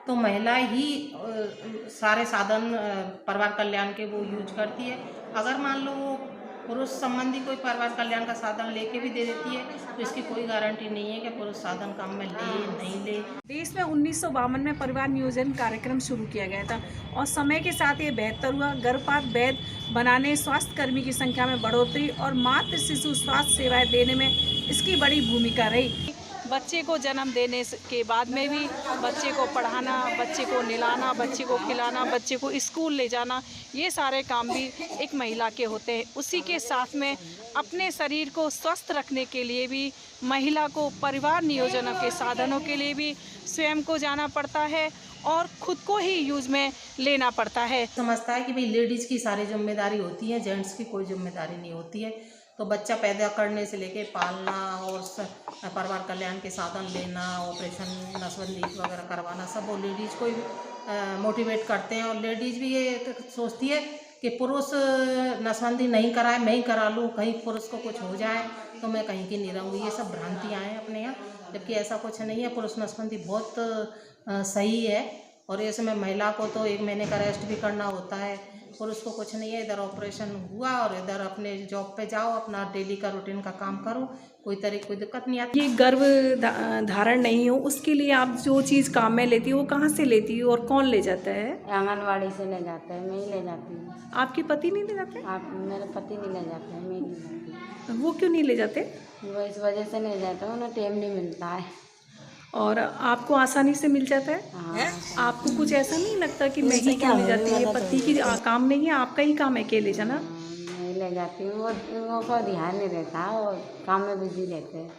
तो महिला ही सारे साधन परिवार कल्याण के वो यूज करती है। अगर मान लो वो पुरुष संबंधी कोई परिवार कल्याण का साधन लेके भी दे देती है तो इसकी कोई गारंटी नहीं है कि पुरुष साधन काम में ले नहीं ले। देश में 1952 में परिवार नियोजन कार्यक्रम शुरू किया गया था और समय के साथ ये बेहतर हुआ। गर्भपात वैध बनाने, स्वास्थ्य कर्मी की संख्या में बढ़ोतरी और मातृ शिशु स्वास्थ्य सेवाएं देने में इसकी बड़ी भूमिका रही। बच्चे को जन्म देने के बाद में भी बच्चे को पढ़ाना, बच्चे को नहलाना, बच्चे को खिलाना, बच्चे को स्कूल ले जाना, ये सारे काम भी एक महिला के होते हैं। उसी के साथ में अपने शरीर को स्वस्थ रखने के लिए भी महिला को परिवार नियोजन के साधनों के लिए भी स्वयं को जाना पड़ता है और खुद को ही यूज में लेना पड़ता है। समझता है कि भाई लेडीज़ की सारी जिम्मेदारी होती है, जेंट्स की कोई जिम्मेदारी नहीं होती है। तो बच्चा पैदा करने से लेके पालना और परिवार कल्याण के साधन लेना, ऑपरेशन नसबंदी वगैरह करवाना, सब वो लेडीज़ को ही मोटिवेट करते हैं। और लेडीज़ भी ये सोचती है कि पुरुष नसबंदी नहीं कराए, मैं ही करा लूँ, कहीं पुरुष को कुछ हो जाए तो मैं कहीं की नहीं रहूँगी। ये सब भ्रांतियाँ हैं अपने यहाँ, जबकि ऐसा कुछ नहीं है। पुरुष नसबंदी बहुत सही है और इसमें महिला को तो 1 महीने का रेस्ट भी करना होता है, पुरुष को कुछ नहीं है। इधर ऑपरेशन हुआ और इधर अपने जॉब पे जाओ, अपना डेली का रूटीन का काम करो, कोई दिक्कत नहीं आती। ये गर्भ धारण नहीं हो उसके लिए आप जो चीज़ काम में लेती हो वो कहाँ से लेती हो और कौन ले जाता है? आंगनवाड़ी से ले जाता है, मैं ही ले जाती हूँ। आपके पति नहीं ले जाते? आप मेरे पति नहीं ले जाते हैं, मैं नहीं जाती। वो क्यों नहीं ले जाते? वो इस वजह से नहीं जाता, उन्हें टाइम नहीं मिलता है। और आपको आसानी से मिल जाता है? हाँ। आपको कुछ ऐसा नहीं लगता कि मैं ही क्यों ले जाती है? पति की काम नहीं है, आपका ही काम है के ले जाना? मैं ले जाती हूँ, वो को ध्यान नहीं रहता और काम में बिजी रहते हैं।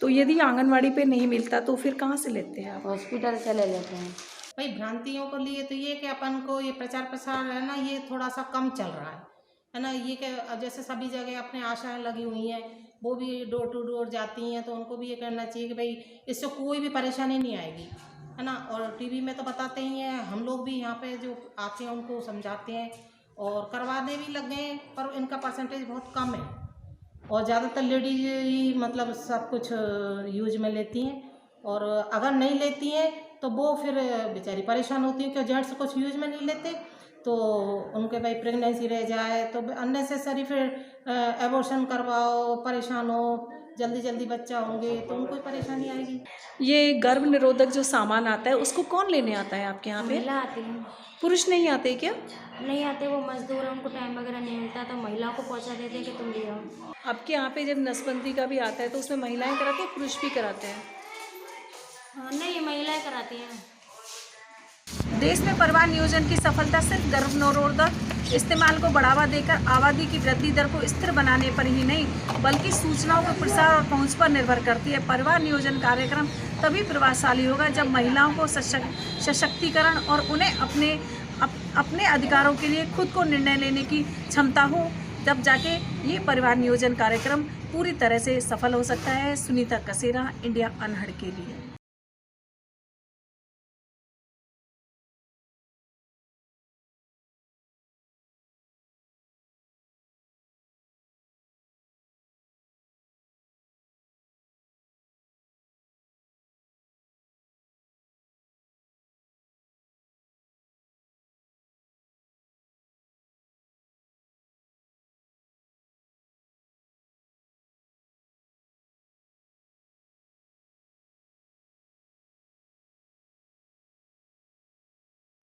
तो यदि आंगनवाड़ी पे नहीं मिलता तो फिर कहाँ से लेते हैं आप? हॉस्पिटल से ले लेते हैं। भाई भ्रांतियों को लिए तो ये कि अपन को ये प्रचार प्रसार है ना, ये थोड़ा सा कम चल रहा है ना। ये कि जैसे सभी जगह अपने आशाएं लगी हुई हैं, वो भी डोर टू डोर जाती हैं, तो उनको भी ये करना चाहिए कि भाई इससे कोई भी परेशानी नहीं आएगी, है ना। और टीवी में तो बताते ही हैं, हम लोग भी यहाँ पे जो आते हैं उनको समझाते हैं और करवाने भी लग गए हैं, पर इनका परसेंटेज बहुत कम है और ज़्यादातर लेडीज ही मतलब सब कुछ यूज में लेती हैं। और अगर नहीं लेती हैं तो वो फिर बेचारी परेशान होती है, क्योंकि जेंट्स कुछ यूज में नहीं लेते तो उनके भाई प्रेगनेंसी रह जाए तो अननेसेसरी फिर एबॉर्शन करवाओ, परेशान हो, जल्दी जल्दी बच्चा होंगे तो उनको ही परेशानी आएगी। ये गर्भ निरोधक जो सामान आता है उसको कौन लेने आता है आपके यहाँ पे? महिला आती हैं। पुरुष नहीं आते क्या? नहीं आते, वो मजदूर हैं, उनको टाइम वगैरह नहीं मिलता तो महिलाओं को पहुँचा देते हैं कि तुम ले आओ। आपके यहाँ पे जब नसबंदी का भी आता है तो उसमें महिलाएं कराती हैं, पुरुष भी कराते हैं? नहीं, महिलाएं कराती हैं। देश में परिवार नियोजन की सफलता सिर्फ गर्भ निरोधक इस्तेमाल को बढ़ावा देकर आबादी की वृद्धि दर को स्थिर बनाने पर ही नहीं बल्कि सूचनाओं के प्रसार और पहुंच पर निर्भर करती है। परिवार नियोजन कार्यक्रम तभी प्रभावशाली होगा जब महिलाओं को सशक्तिकरण और उन्हें अपने अधिकारों के लिए खुद को निर्णय लेने की क्षमता हो, तब जाके ये परिवार नियोजन कार्यक्रम पूरी तरह से सफल हो सकता है। सुनीता कसेरा, इंडिया अनहड़ के लिए।